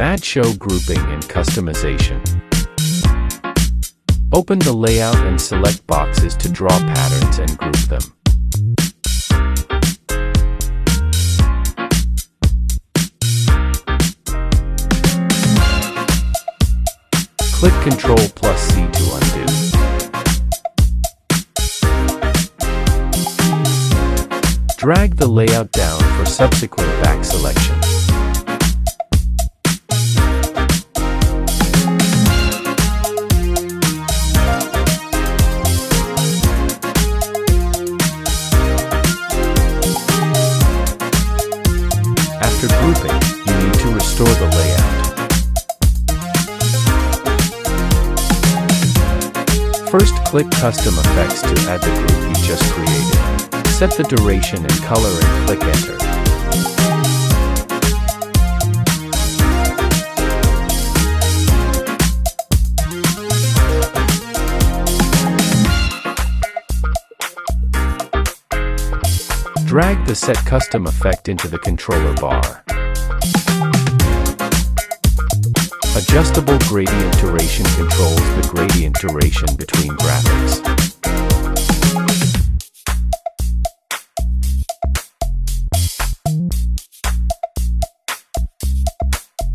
Madshow Grouping and Customization. Open the layout and select boxes to draw patterns and group them. Click Ctrl+C to undo. Drag the layout down for subsequent back selection. After grouping, you need to restore the layout. First, click Custom Effects to add the group you just created. Set the duration and color and click Enter. Drag the Set Custom Effect into the controller bar. Adjustable gradient duration controls the gradient duration between graphics.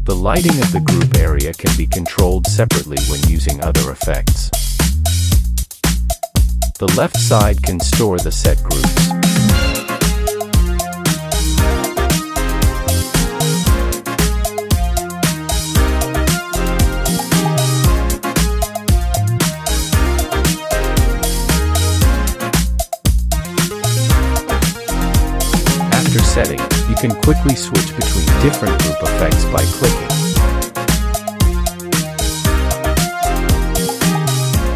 The lighting of the group area can be controlled separately when using other effects. The left side can store the set groups. After setting, you can quickly switch between different group effects by clicking.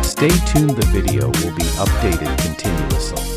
Stay tuned, the video will be updated continuously.